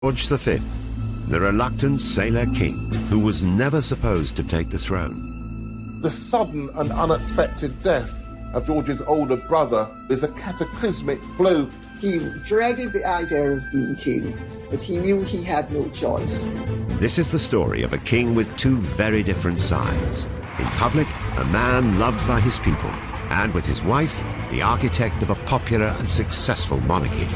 George V, the reluctant sailor king who was never supposed to take the throne. The sudden and unexpected death of George's older brother is a cataclysmic blow. He dreaded the idea of being king, but he knew he had no choice. This is the story of a king with two very different sides. In public, a man loved by his people, and with his wife, the architect of a popular and successful monarchy.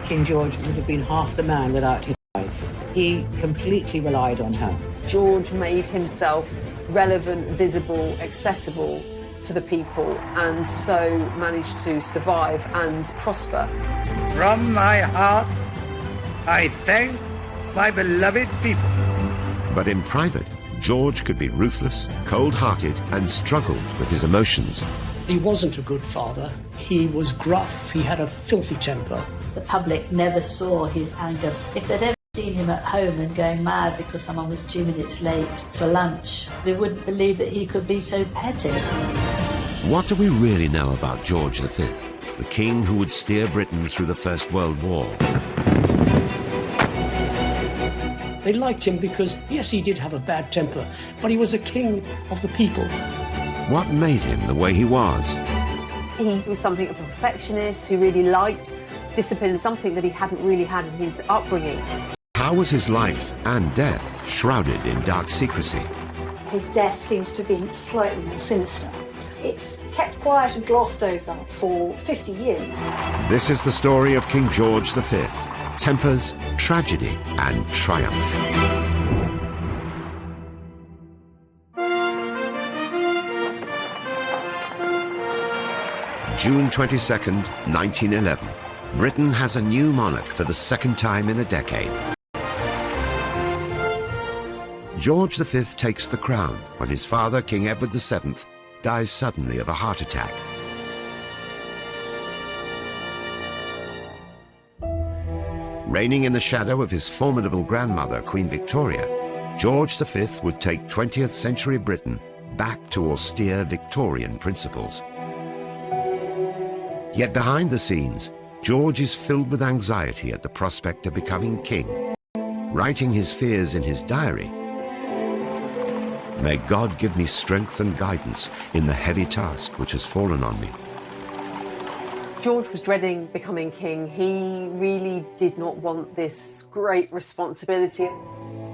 King George would have been half the man without his wife. He completely relied on her. George made himself relevant, visible, accessible to the people, and so managed to survive and prosper. From my heart, I thank my beloved people. But in private, George could be ruthless, cold-hearted, and struggled with his emotions. He wasn't a good father. He was gruff. He had a filthy temper. The public never saw his anger. If they'd ever seen him at home and going mad because someone was 2 minutes late for lunch, they wouldn't believe that he could be so petty. What do we really know about George V, the king who would steer Britain through the First World War? They liked him because, yes, he did have a bad temper, but he was a king of the people. What made him the way he was? He was something of a perfectionist who really liked discipline, something that he hadn't really had in his upbringing. How was his life and death shrouded in dark secrecy? His death seems to have been slightly more sinister. It's kept quiet and glossed over for 50 years. This is the story of King George V. Tempers, tragedy, and triumph. June 22nd, 1911. Britain has a new monarch for the second time in a decade. George V takes the crown when his father, King Edward VII, dies suddenly of a heart attack. Reigning in the shadow of his formidable grandmother, Queen Victoria, George V would take 20th century Britain back to austere Victorian principles. Yet behind the scenes, George is filled with anxiety at the prospect of becoming king. Writing his fears in his diary, "May God give me strength and guidance in the heavy task which has fallen on me." George was dreading becoming king. He really did not want this great responsibility.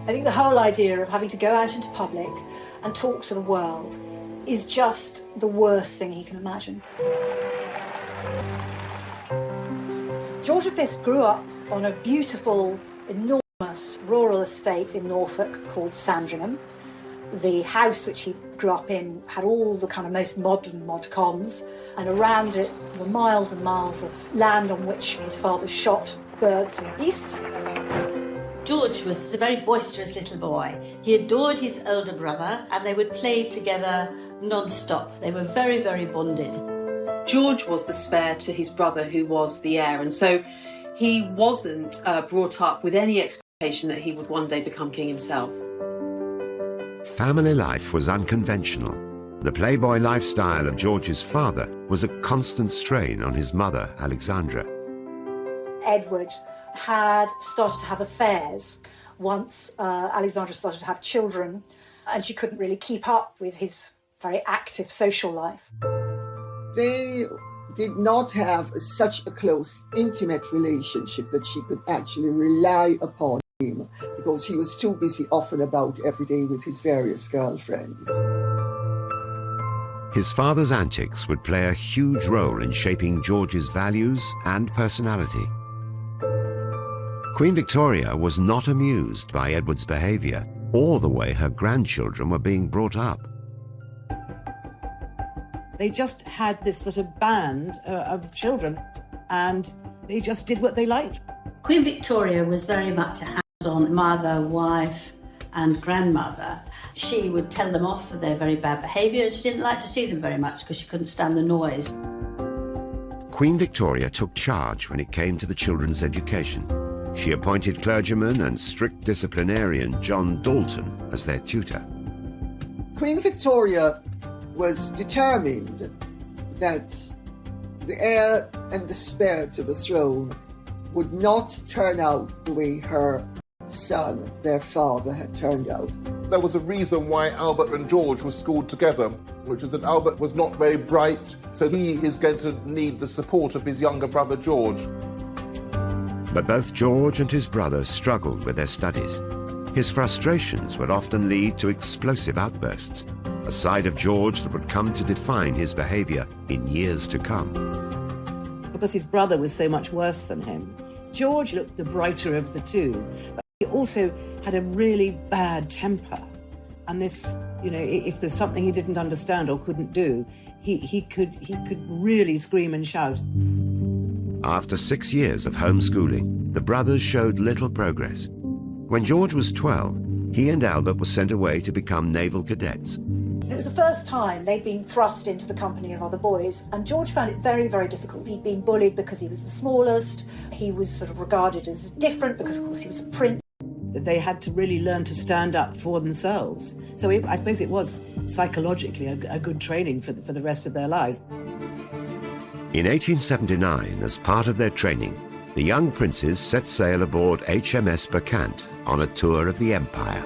I think the whole idea of having to go out into public and talk to the world is just the worst thing he can imagine. George V grew up on a beautiful, enormous rural estate in Norfolk called Sandringham. The house which he grew up in had all the kind of most modern mod cons, and around it were miles and miles of land on which his father shot birds and beasts. George was a very boisterous little boy. He adored his older brother, and they would play together non-stop. They were very, very bonded. George was the spare to his brother who was the heir, and so he wasn't brought up with any expectation that he would one day become king himself. Family life was unconventional. The playboy lifestyle of George's father was a constant strain on his mother, Alexandra. Edward had started to have affairs once Alexandra started to have children, and she couldn't really keep up with his very active social life. They did not have such a close, intimate relationship that she could actually rely upon him, because he was too busy off and about every day with his various girlfriends. His father's antics would play a huge role in shaping George's values and personality. Queen Victoria was not amused by Edward's behavior or the way her grandchildren were being brought up. They just had this sort of band of children, and they just did what they liked. Queen Victoria was very much a hands-on mother, wife and grandmother. She would tell them off for their very bad behaviour, and she didn't like to see them very much because she couldn't stand the noise. Queen Victoria took charge when it came to the children's education. She appointed clergyman and strict disciplinarian John Dalton as their tutor. Queen Victoria was determined that the heir and the spare to the throne would not turn out the way her son, their father, had turned out. There was a reason why Albert and George were schooled together, which is that Albert was not very bright, so he is going to need the support of his younger brother George. But both George and his brother struggled with their studies. His frustrations would often lead to explosive outbursts, a side of George that would come to define his behaviour in years to come. Because his brother was so much worse than him, George looked the brighter of the two, but he also had a really bad temper. And this, if there's something he didn't understand or couldn't do, he could really scream and shout. After 6 years of homeschooling, the brothers showed little progress. When George was 12, he and Albert were sent away to become naval cadets. It was the first time they'd been thrust into the company of other boys, and George found it very, very difficult. He'd been bullied because he was the smallest. He was sort of regarded as different because, of course, he was a prince. They had to really learn to stand up for themselves. So I suppose it was psychologically a good training for the rest of their lives. In 1879, as part of their training, the young princes set sail aboard HMS Bacant on a tour of the Empire.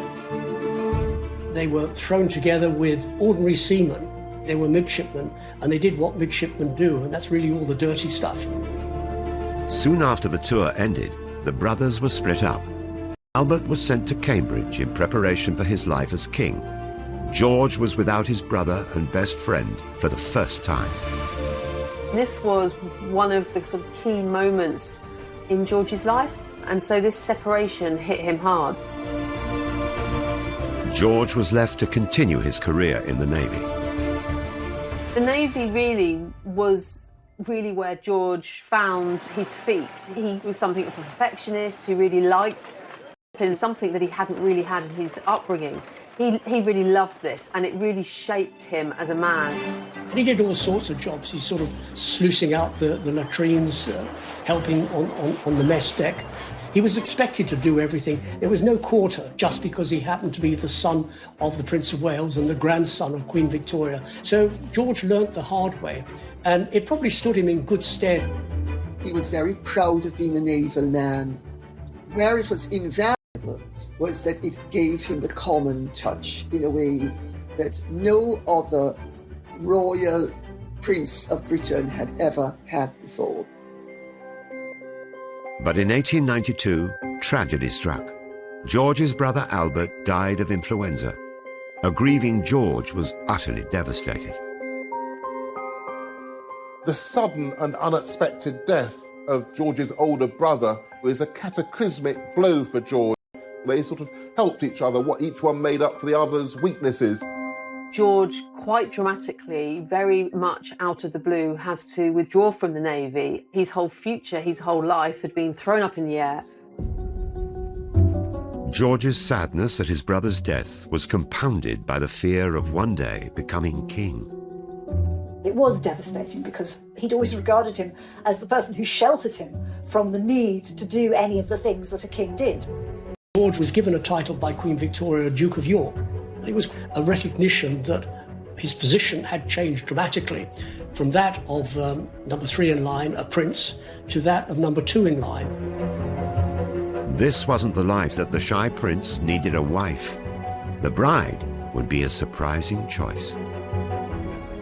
They were thrown together with ordinary seamen. They were midshipmen, and they did what midshipmen do, and that's really all the dirty stuff. Soon after the tour ended, the brothers were split up. Albert was sent to Cambridge in preparation for his life as king. George was without his brother and best friend for the first time. This was one of the sort of key moments in George's life, and so this separation hit him hard. George was left to continue his career in the Navy. The Navy really was where George found his feet. He was something of a perfectionist who really liked discipline, something that he hadn't really had in his upbringing. He really loved this, and it really shaped him as a man. He did all sorts of jobs. He's sort of sluicing out the latrines, helping on the mess deck. He was expected to do everything. There was no quarter just because he happened to be the son of the Prince of Wales and the grandson of Queen Victoria. So George learnt the hard way, and it probably stood him in good stead. He was very proud of being a naval man. Where it was invaluable was that it gave him the common touch in a way that no other royal prince of Britain had ever had before. But in 1892, tragedy struck. George's brother Albert died of influenza. A grieving George was utterly devastated. The sudden and unexpected death of George's older brother was a cataclysmic blow for George. They sort of helped each other, what each one made up for the other's weaknesses. George, quite dramatically, very much out of the blue, has to withdraw from the Navy. His whole future, his whole life had been thrown up in the air. George's sadness at his brother's death was compounded by the fear of one day becoming king. It was devastating because he'd always regarded him as the person who sheltered him from the need to do any of the things that a king did. George was given a title by Queen Victoria, Duke of York. It was a recognition that his position had changed dramatically from that of number 3 in line, a prince, to that of number 2 in line. This wasn't the life that the shy prince needed a wife. The bride would be a surprising choice.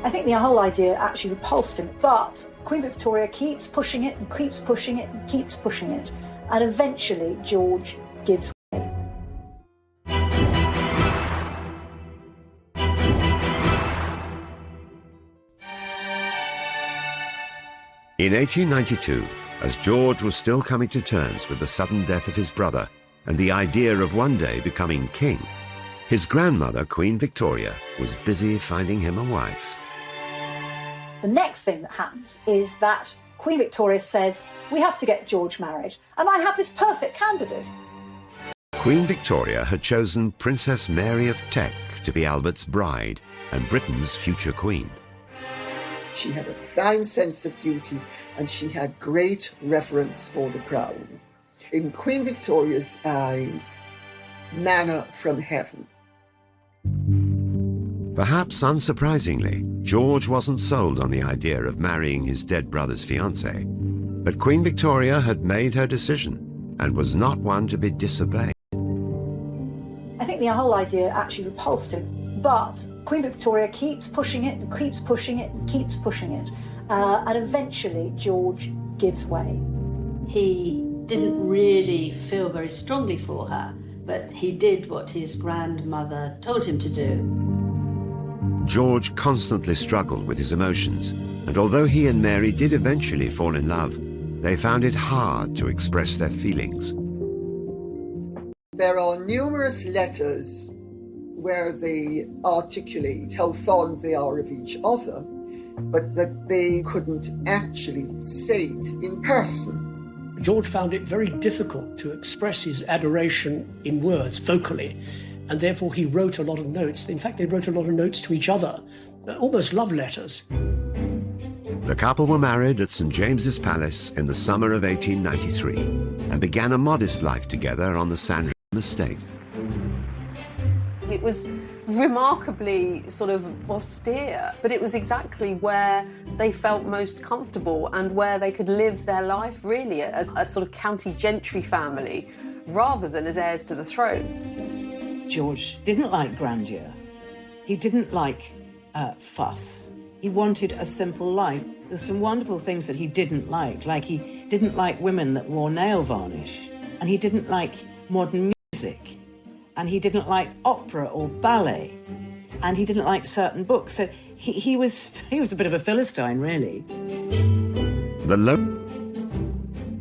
I think the whole idea actually repulsed him, but Queen Victoria keeps pushing it and keeps pushing it and keeps pushing it, and eventually George gives way. In 1892, as George was still coming to terms with the sudden death of his brother and the idea of one day becoming king, his grandmother, Queen Victoria, was busy finding him a wife. The next thing that happens is that Queen Victoria says, we have to get George married, and I have this perfect candidate. Queen Victoria had chosen Princess Mary of Teck to be Albert's bride and Britain's future queen. She had a fine sense of duty, and she had great reverence for the crown. In Queen Victoria's eyes, manna from heaven. Perhaps unsurprisingly, George wasn't sold on the idea of marrying his dead brother's fiancée. But Queen Victoria had made her decision and was not one to be disobeyed. I think the whole idea actually repulsed him, but Queen Victoria keeps pushing it and keeps pushing it and keeps pushing it, and eventually George gives way. He didn't really feel very strongly for her, but he did what his grandmother told him to do. George constantly struggled with his emotions, and although he and Mary did eventually fall in love, they found it hard to express their feelings. There are numerous letters where they articulate how fond they are of each other, but that they couldn't actually say it in person. George found it very difficult to express his adoration in words, vocally, and therefore he wrote a lot of notes. In fact, they wrote a lot of notes to each other, almost love letters. The couple were married at St. James's Palace in the summer of 1893 and began a modest life together on the Sandringham estate. It was remarkably sort of austere, but it was exactly where they felt most comfortable and where they could live their life really as a sort of county gentry family rather than as heirs to the throne. George didn't like grandeur. He didn't like fuss. He wanted a simple life. There's some wonderful things that he didn't like he didn't like women that wore nail varnish, and he didn't like modern music, and he didn't like opera or ballet, and he didn't like certain books. So he was a bit of a Philistine, really.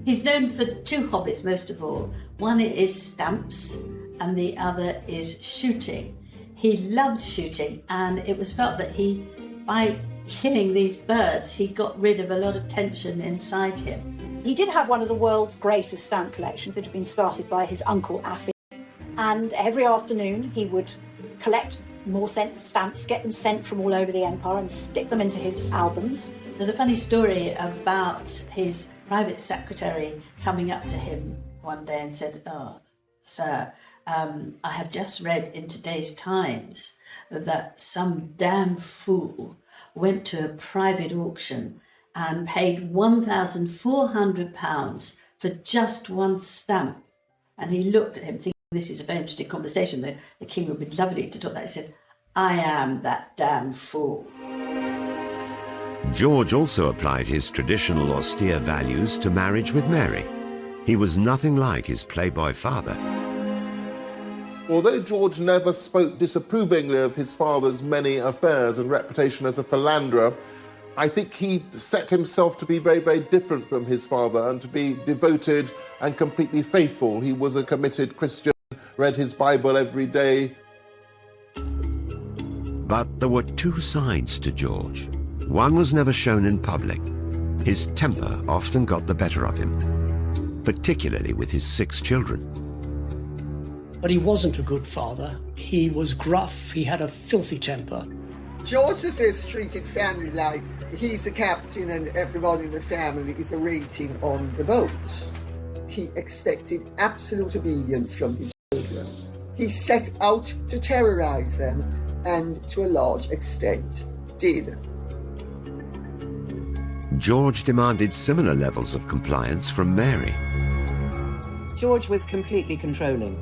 He's known for two hobbies, most of all. One is stamps, and the other is shooting. He loved shooting, and it was felt that by killing these birds, he got rid of a lot of tension inside him. He did have one of the world's greatest stamp collections. It had been started by his uncle Affy, and every afternoon he would collect more stamps, get them sent from all over the empire and stick them into his albums. There's a funny story about his private secretary coming up to him one day and said, "Oh, sir, I have just read in today's Times that some damn fool went to a private auction and paid £1,400 for just one stamp." And he looked at him thinking, this is a very interesting conversation. The king would be lovely to talk that. He said, "I am that damn fool." George also applied his traditional austere values to marriage with Mary. He was nothing like his playboy father. Although George never spoke disapprovingly of his father's many affairs and reputation as a philanderer, I think he set himself to be very, very different from his father and to be devoted and completely faithful. He was a committed Christian, read his Bible every day. But there were two sides to George. One was never shown in public. His temper often got the better of him, particularly with his 6 children. But he wasn't a good father. He was gruff. He had a filthy temper. George V treated family like he's the captain and everybody in the family is a rating on the boat. He expected absolute obedience from his children. He set out to terrorize them, and to a large extent did. George demanded similar levels of compliance from Mary. George was completely controlling.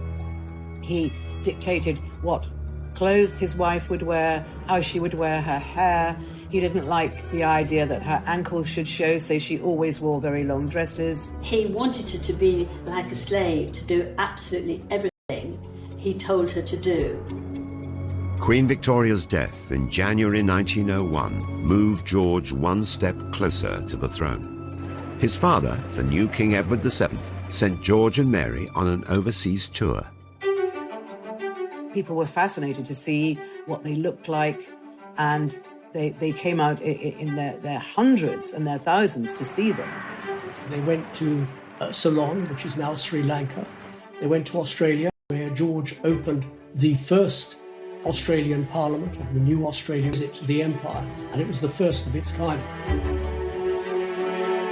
He dictated what clothes his wife would wear, how she would wear her hair. He didn't like the idea that her ankles should show, so she always wore very long dresses. He wanted her to be like a slave, to do absolutely everything he told her to do. Queen Victoria's death in January 1901 moved George one step closer to the throne. His father, the new King Edward VII, sent George and Mary on an overseas tour. People were fascinated to see what they looked like, and they came out in their hundreds and their thousands to see them. They went to Ceylon, which is now Sri Lanka. They went to Australia, where George opened the first Australian Parliament, or the new Australian visit to the Empire, and it was the first of its kind.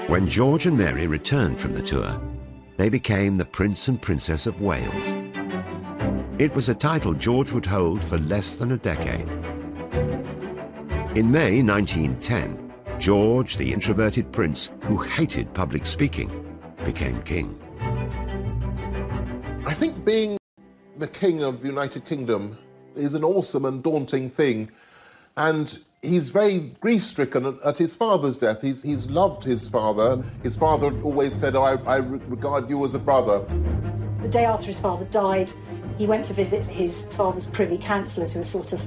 When George and Mary returned from the tour, they became the Prince and Princess of Wales. It was a title George would hold for less than a decade. In May 1910, George, the introverted prince who hated public speaking, became king. I think being the king of the United Kingdom is an awesome and daunting thing. And he's very grief-stricken at his father's death. He's loved his father. His father always said, "Oh, I regard you as a brother." The day after his father died, he went to visit his father's privy councillors, who were sort of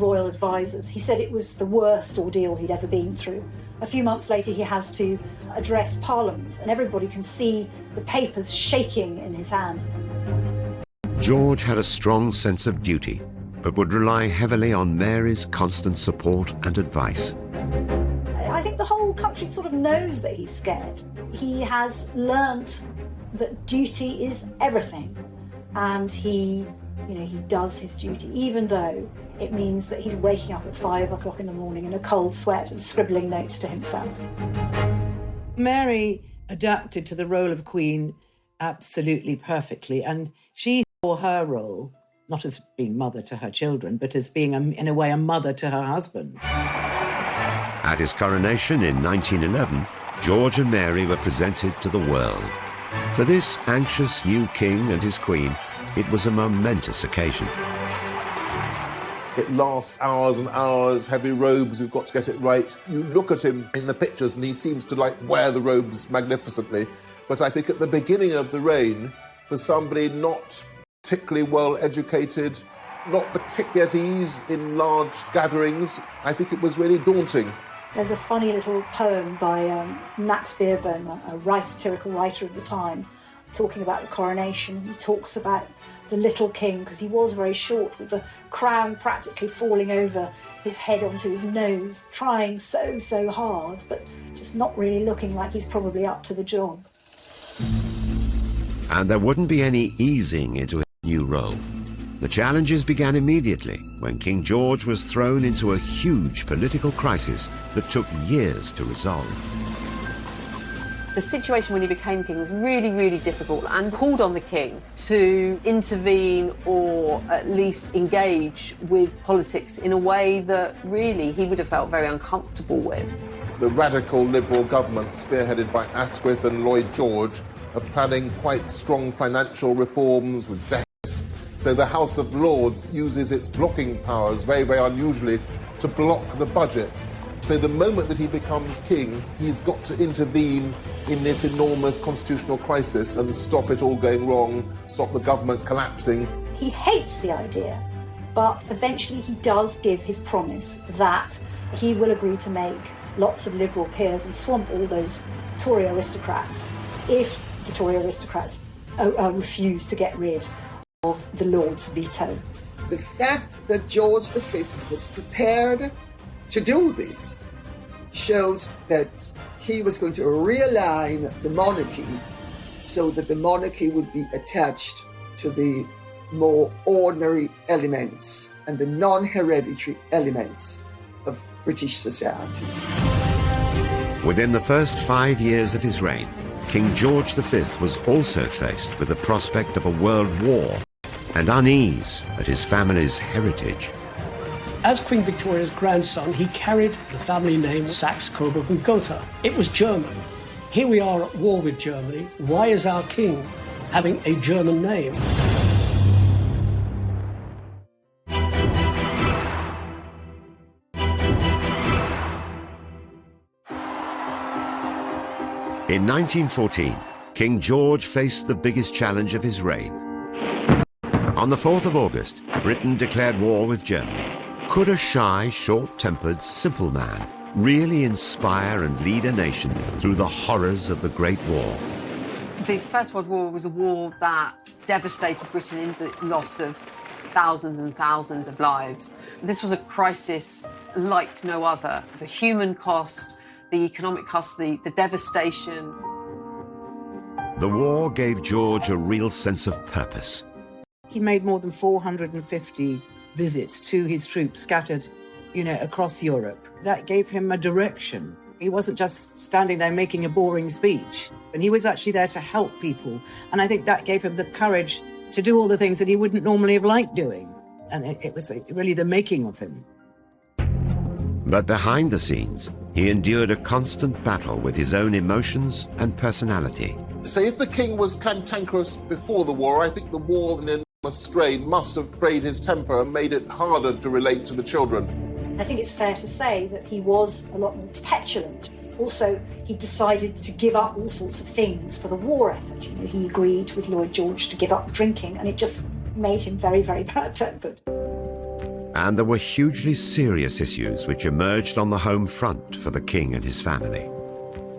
royal advisors. He said it was the worst ordeal he'd ever been through. A few months later, he has to address Parliament, and everybody can see the papers shaking in his hands. George had a strong sense of duty, but would rely heavily on Mary's constant support and advice. I think the whole country sort of knows that he's scared. He has learnt that duty is everything, and he does his duty, even though it means that he's waking up at 5 o'clock in the morning in a cold sweat and scribbling notes to himself. Mary adapted to the role of Queen absolutely perfectly, and she saw her role not as being mother to her children, but as being, in a way, a mother to her husband. At his coronation in 1911, George and Mary were presented to the world. For this anxious new king and his queen, it was a momentous occasion. It lasts hours and hours, heavy robes, you've got to get it right. You look at him in the pictures and he seems to wear the robes magnificently. But I think at the beginning of the reign, for somebody not particularly well educated, not particularly at ease in large gatherings, I think it was really daunting. There's a funny little poem by Max Beerbohm, a satirical writer of the time, talking about the coronation. He talks about the little king, because he was very short, with the crown practically falling over his head onto his nose, trying so hard, but just not really looking like he's probably up to the job. And there wouldn't be any easing into his new role. The challenges began immediately when King George was thrown into a huge political crisis that took years to resolve. The situation when he became king was really, really difficult, and called on the king to intervene or at least engage with politics in a way that really he would have felt very uncomfortable with. The radical Liberal government, spearheaded by Asquith and Lloyd George, are planning quite strong financial reforms with deficits. So the House of Lords uses its blocking powers very, very unusually to block the budget. So the moment that he becomes king, he's got to intervene in this enormous constitutional crisis and stop it all going wrong, stop the government collapsing. He hates the idea, but eventually he does give his promise that he will agree to make lots of Liberal peers and swamp all those Tory aristocrats if the Tory aristocrats refuse to get rid of the Lord's veto. The fact that George V was prepared to do this shows that he was going to realign the monarchy so that the monarchy would be attached to the more ordinary elements and the non-hereditary elements of British society. Within the first 5 years of his reign, King George V was also faced with the prospect of a world war and unease at his family's heritage. As Queen Victoria's grandson, he carried the family name Saxe-Coburg and Gotha. It was German. Here we are at war with Germany. Why is our king having a German name? In 1914, King George faced the biggest challenge of his reign. On the 4th of August, Britain declared war with Germany. Could a shy, short-tempered, simple man really inspire and lead a nation through the horrors of the Great War? The First World War was a war that devastated Britain in the loss of thousands and thousands of lives. This was a crisis like no other. The human cost, the economic cost, the devastation. The war gave George a real sense of purpose. He made more than 450 visits to his troops scattered, across Europe. That gave him a direction. He wasn't just standing there making a boring speech, and he was actually there to help people. And I think that gave him the courage to do all the things that he wouldn't normally have liked doing. And it was really the making of him. But behind the scenes, He endured a constant battle with his own emotions and personality. So if the king was cantankerous before the war, I think the war and the enormous strain must have frayed his temper and made it harder to relate to the children. I think it's fair to say that he was a lot more petulant. Also, he decided to give up all sorts of things for the war effort. You know, he agreed with Lloyd George to give up drinking, and it just made him very, very bad-tempered. And there were hugely serious issues which emerged on the home front for the king and his family.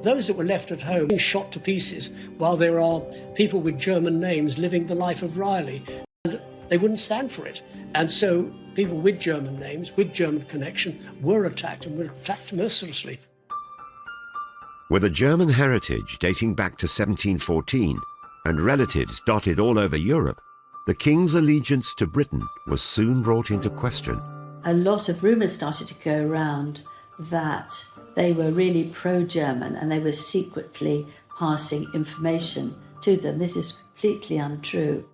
Those that were left at home being shot to pieces, while there are people with German names living the life of Riley. And they wouldn't stand for it. And so people with German names, with German connection, were attacked, and were attacked mercilessly. With a German heritage dating back to 1714 and relatives dotted all over Europe, the king's allegiance to Britain was soon brought into question. A lot of rumours started to go around that they were really pro-German and they were secretly passing information to them. This is completely untrue.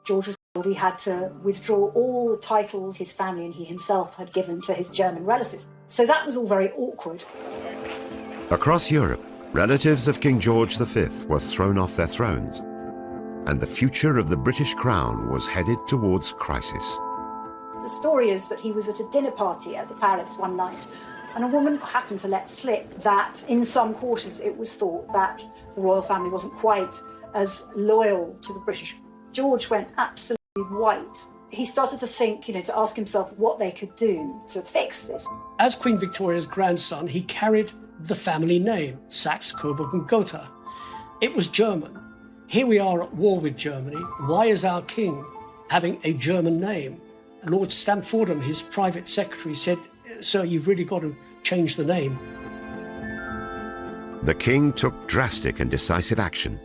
George was told he had to withdraw all the titles his family and he himself had given to his German relatives. So that was all very awkward. Across Europe, relatives of King George V were thrown off their thrones, and the future of the British crown was headed towards crisis. The story is that he was at a dinner party at the palace one night, and a woman happened to let slip that in some quarters it was thought that the royal family wasn't quite as loyal to the British. George went absolutely white. He started to think, to ask himself what they could do to fix this. As Queen Victoria's grandson, he carried the family name, Saxe, Coburg and Gotha. It was German. Here we are at war with Germany. Why is our king having a German name? Lord Stamfordham, his private secretary, said, "Sir, you've really got to change the name." The king took drastic and decisive action.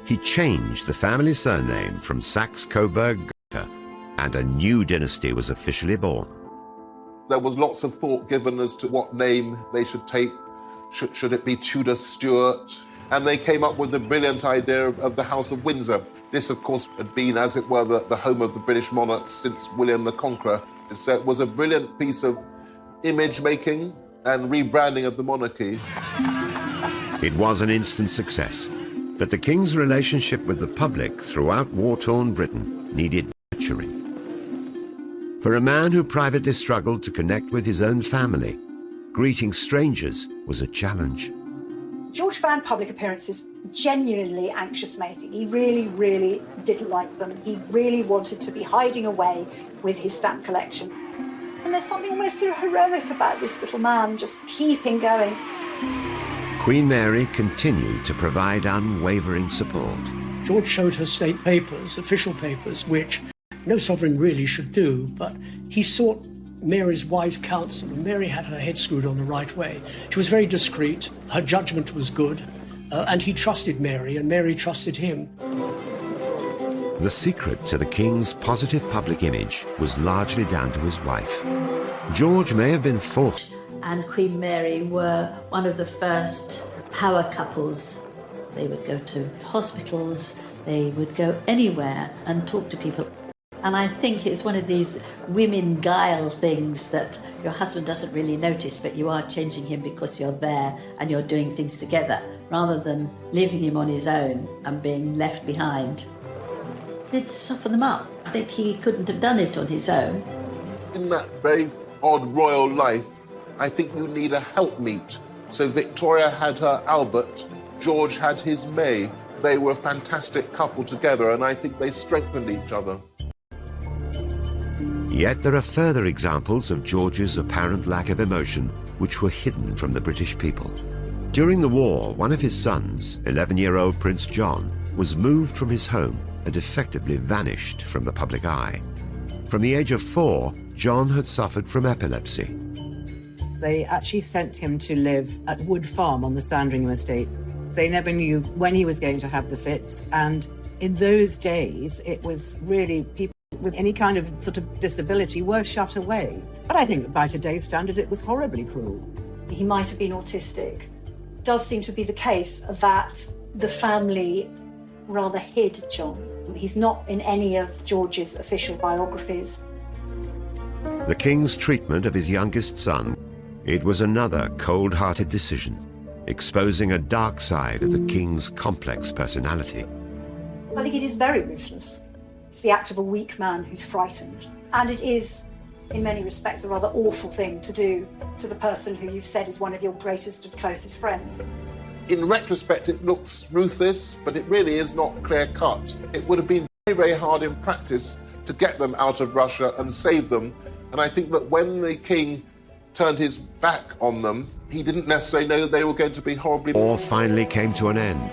He changed the family surname from Saxe, Coburg, Gotha, and a new dynasty was officially born. There was lots of thought given as to what name they should take. Should it be Tudor Stuart? And they came up with the brilliant idea of the House of Windsor. This, of course, had been, as it were, the home of the British monarchs since William the Conqueror. So it was a brilliant piece of image-making and rebranding of the monarchy. It was an instant success, but the king's relationship with the public throughout war-torn Britain needed nurturing. For a man who privately struggled to connect with his own family, greeting strangers was a challenge. George found public appearances genuinely anxious-making. He really, really didn't like them. He really wanted to be hiding away with his stamp collection. And there's something almost sort of heroic about this little man just keeping going. Queen Mary continued to provide unwavering support. George showed her state papers, official papers, which no sovereign really should do, but he sought Mary's wise counsel, and Mary had her head screwed on the right way. She was very discreet, her judgment was good, and he trusted Mary, and Mary trusted him. The secret to the king's positive public image was largely down to his wife. George may have been forced. And Queen Mary were one of the first power couples. They would go to hospitals, they would go anywhere and talk to people. And I think it's one of these women guile things that your husband doesn't really notice, but you are changing him because you're there and you're doing things together, rather than leaving him on his own and being left behind. It did soften them up. I think he couldn't have done it on his own. In that very odd royal life, I think you need a helpmeet. So Victoria had her Albert, George had his May. They were a fantastic couple together, and I think they strengthened each other. Yet there are further examples of George's apparent lack of emotion which were hidden from the British people. During the war, one of his sons, 11-year-old Prince John, was moved from his home and effectively vanished from the public eye. From the age of 4, John had suffered from epilepsy. They actually sent him to live at Wood Farm on the Sandringham estate. They never knew when he was going to have the fits, and in those days it was really people with any kind of sort of disability were shut away. But I think by today's standard it was horribly cruel. He might have been autistic. It does seem to be the case that the family rather hid John. He's not in any of George's official biographies. The king's treatment of his youngest son It was another cold-hearted decision, exposing a dark side of the king's complex personality. I think it is very ruthless. It's the act of a weak man who's frightened. And it is, in many respects, a rather awful thing to do to the person who you've said is one of your greatest and closest friends. In retrospect, it looks ruthless, but it really is not clear-cut. It would have been very, very hard in practice to get them out of Russia and save them. And I think that when the king turned his back on them, he didn't necessarily know that they were going to be horribly... War finally came to an end.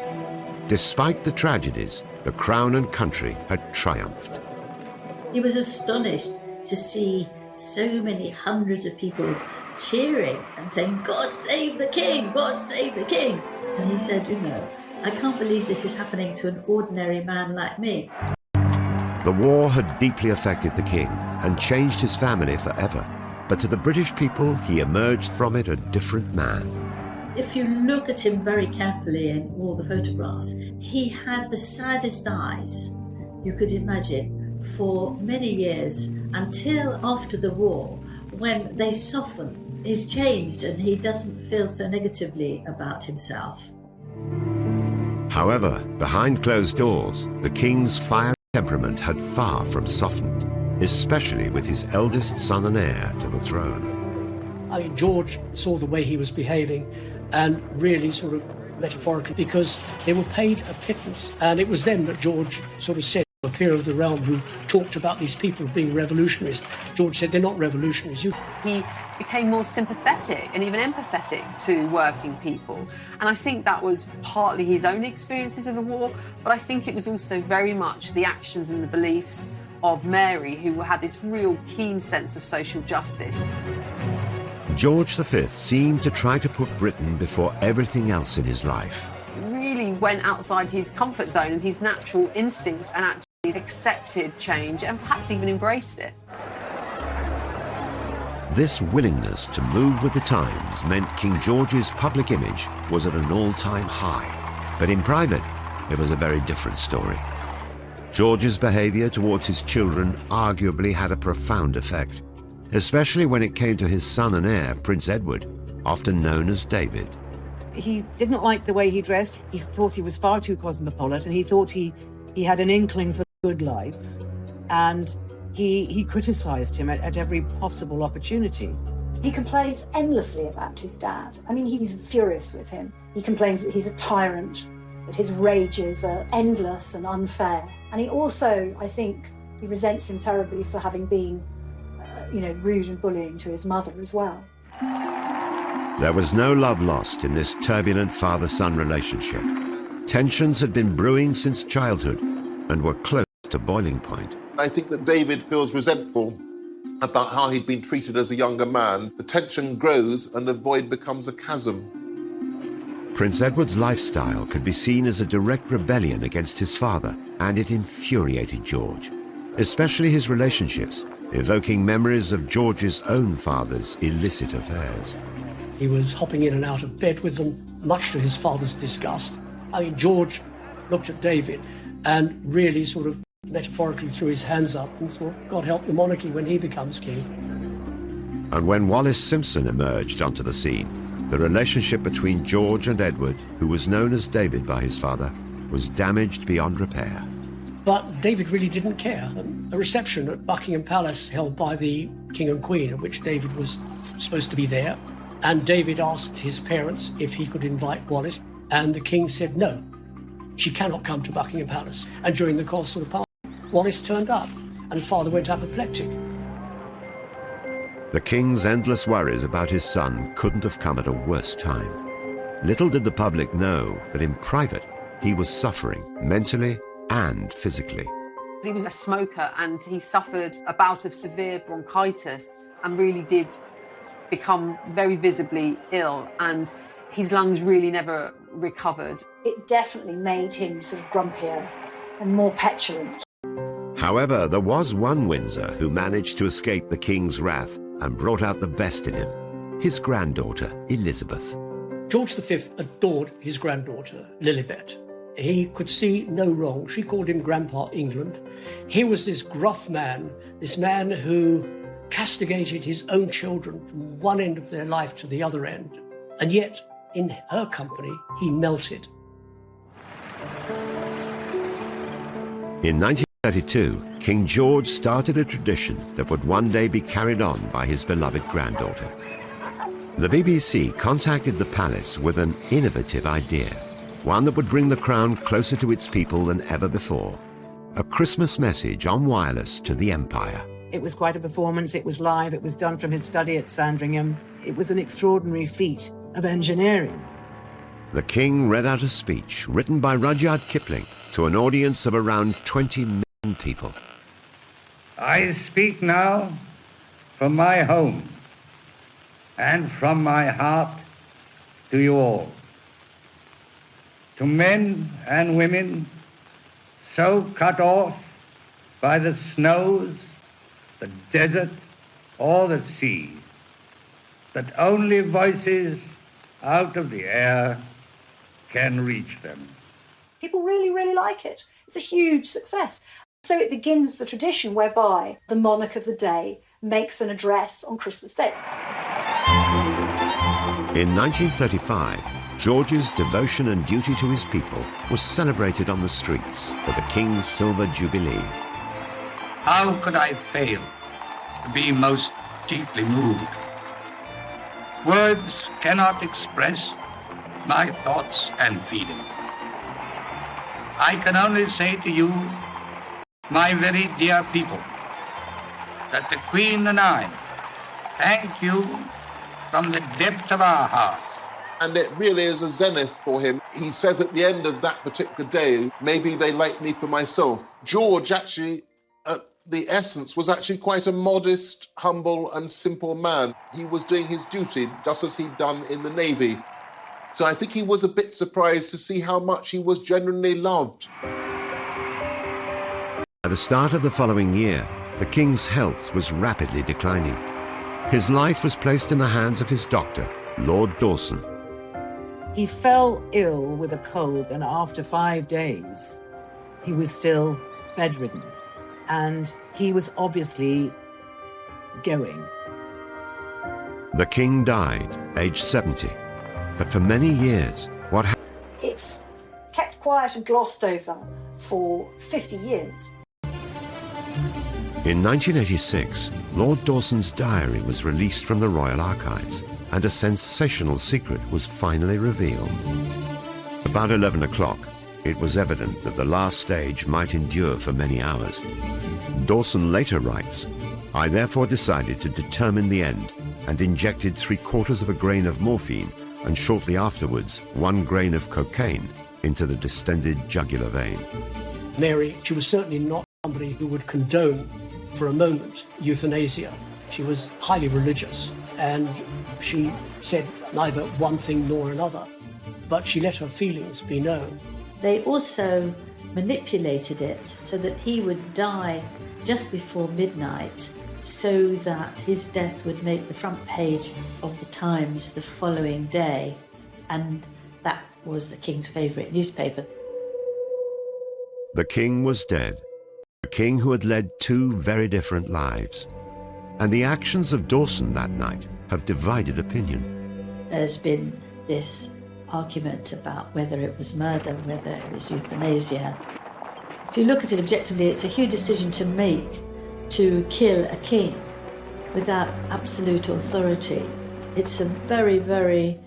Despite the tragedies, the crown and country had triumphed. He was astonished to see so many hundreds of people cheering and saying, "God save the king! God save the king!" And he said, I can't believe this is happening to an ordinary man like me. The war had deeply affected the king and changed his family forever. But to the British people, he emerged from it a different man. If you look at him very carefully in all the photographs, he had the saddest eyes you could imagine for many years, until after the war, when they soften. He's changed and he doesn't feel so negatively about himself. However, behind closed doors, the king's fiery temperament had far from softened, especially with his eldest son and heir to the throne. I mean, George saw the way he was behaving and really sort of metaphorically, because they were paid a pittance. And it was then that George sort of said, a peer of the realm who talked about these people being revolutionaries, George said, they're not revolutionaries. He became more sympathetic and even empathetic to working people. And I think that was partly his own experiences of the war, but I think it was also very much the actions and the beliefs of Mary, who had this real keen sense of social justice. George V seemed to try to put Britain before everything else in his life. Really went outside his comfort zone and his natural instincts and actually accepted change and perhaps even embraced it. This willingness to move with the times meant King George's public image was at an all-time high. But in private, it was a very different story. George's behaviour towards his children arguably had a profound effect, especially when it came to his son and heir, Prince Edward, often known as David. He didn't like the way he dressed. He thought he was far too cosmopolitan. He thought he had an inkling for the good life. And he criticised him at every possible opportunity. He complains endlessly about his dad. I mean, he's furious with him. He complains that he's a tyrant, that his rages are endless and unfair. And he also, I think, he resents him terribly for having been, rude and bullying to his mother as well. There was no love lost in this turbulent father-son relationship. Tensions had been brewing since childhood and were close to boiling point. I think that David feels resentful about how he'd been treated as a younger man. The tension grows and the void becomes a chasm. Prince Edward's lifestyle could be seen as a direct rebellion against his father, and it infuriated George, especially his relationships, evoking memories of George's own father's illicit affairs. He was hopping in and out of bed with them, much to his father's disgust. I mean, George looked at David and really sort of metaphorically threw his hands up and thought, God help the monarchy when he becomes king. And when Wallis Simpson emerged onto the scene, the relationship between George and Edward, who was known as David by his father, was damaged beyond repair. But David really didn't care. A reception at Buckingham Palace held by the King and Queen, at which David was supposed to be there, and David asked his parents if he could invite Wallis, and the King said no, she cannot come to Buckingham Palace. And during the course of the party, Wallis turned up, and father went apoplectic. The King's endless worries about his son couldn't have come at a worse time. Little did the public know that in private, he was suffering mentally and physically. He was a smoker and he suffered a bout of severe bronchitis and really did become very visibly ill, and his lungs really never recovered. It definitely made him sort of grumpier and more petulant. However, there was one Windsor who managed to escape the King's wrath and brought out the best in him, his granddaughter, Elizabeth. George V adored his granddaughter, Lilibet. He could see no wrong. She called him Grandpa England. He was this gruff man, this man who castigated his own children from one end of their life to the other end, and yet, in her company, he melted. In 1932, King George started a tradition that would one day be carried on by his beloved granddaughter. The BBC contacted the palace with an innovative idea, one that would bring the crown closer to its people than ever before. A Christmas message on wireless to the Empire. It was quite a performance. It was live. It was done from his study at Sandringham. It was an extraordinary feat of engineering. The king read out a speech written by Rudyard Kipling to an audience of around 20 million people. I speak now from my home and from my heart to you all. To men and women so cut off by the snows, the desert, or the sea, that only voices out of the air can reach them. People really, really like it. It's a huge success. So it begins the tradition whereby the monarch of the day makes an address on Christmas Day. In 1935, George's devotion and duty to his people was celebrated on the streets for the King's Silver Jubilee. How could I fail to be most deeply moved? Words cannot express my thoughts and feelings. I can only say to you, my very dear people, that the Queen and I thank you from the depth of our hearts. And it really is a zenith for him. He says at the end of that particular day, maybe they like me for myself. George actually, at the essence, was actually quite a modest, humble and simple man. He was doing his duty just as he'd done in the Navy. So I think he was a bit surprised to see how much he was genuinely loved. At the start of the following year, the king's health was rapidly declining. His life was placed in the hands of his doctor, Lord Dawson. He fell ill with a cold, and after 5 days, he was still bedridden. And he was obviously going. The king died, aged 70. But for many years, what happened? It's kept quiet and glossed over for 50 years. In 1986, Lord Dawson's diary was released from the Royal Archives, and a sensational secret was finally revealed. About 11 o'clock, it was evident that the last stage might endure for many hours. Dawson later writes, "I therefore decided to determine the end and injected 3/4 of a grain of morphine and shortly afterwards 1 grain of cocaine into the distended jugular vein." Mary, she was certainly not somebody who would condone for a moment euthanasia. She was highly religious, and she said neither one thing nor another, but she let her feelings be known. They also manipulated it so that he would die just before midnight, so that his death would make the front page of the Times the following day, and that was the king's favourite newspaper. The king was dead, a king who had led 2 very different lives. And the actions of Dawson that night have divided opinion. There's been this argument about whether it was murder, whether it was euthanasia. If you look at it objectively, it's a huge decision to make, to kill a king without absolute authority. It's a very, very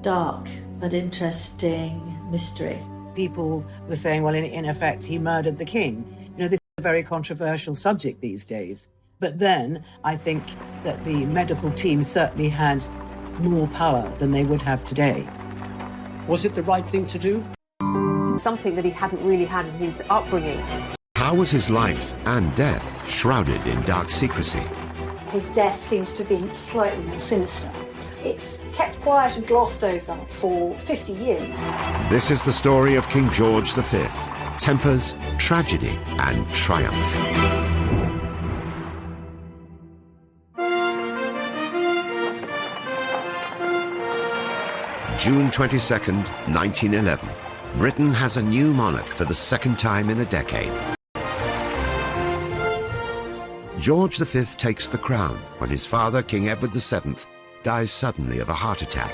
dark but interesting mystery. People were saying, well, in effect, he murdered the king. You know, this is a very controversial subject these days. But then I think that the medical team certainly had more power than they would have today. Was it the right thing to do? Something that he hadn't really had in his upbringing. How was his life and death shrouded in dark secrecy? His death seems to have been slightly more sinister. It's kept quiet and glossed over for 50 years. This is the story of King George V. Tempers, tragedy and triumph. June 22nd, 1911. Britain has a new monarch for the second time in a decade. George V takes the crown when his father, King Edward VII, dies suddenly of a heart attack.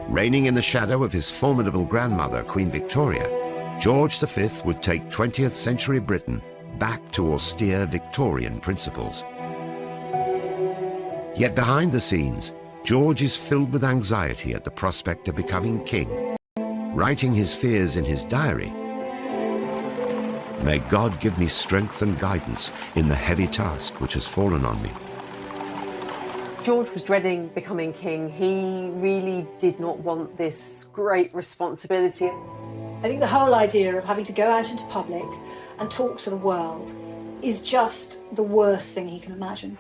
Reigning in the shadow of his formidable grandmother, Queen Victoria, George V would take 20th century Britain back to austere Victorian principles. Yet behind the scenes, George is filled with anxiety at the prospect of becoming king. Writing his fears in his diary, "May God give me strength and guidance in the heavy task which has fallen on me." George was dreading becoming king. He really did not want this great responsibility. I think the whole idea of having to go out into public and talk to the world is just the worst thing he can imagine.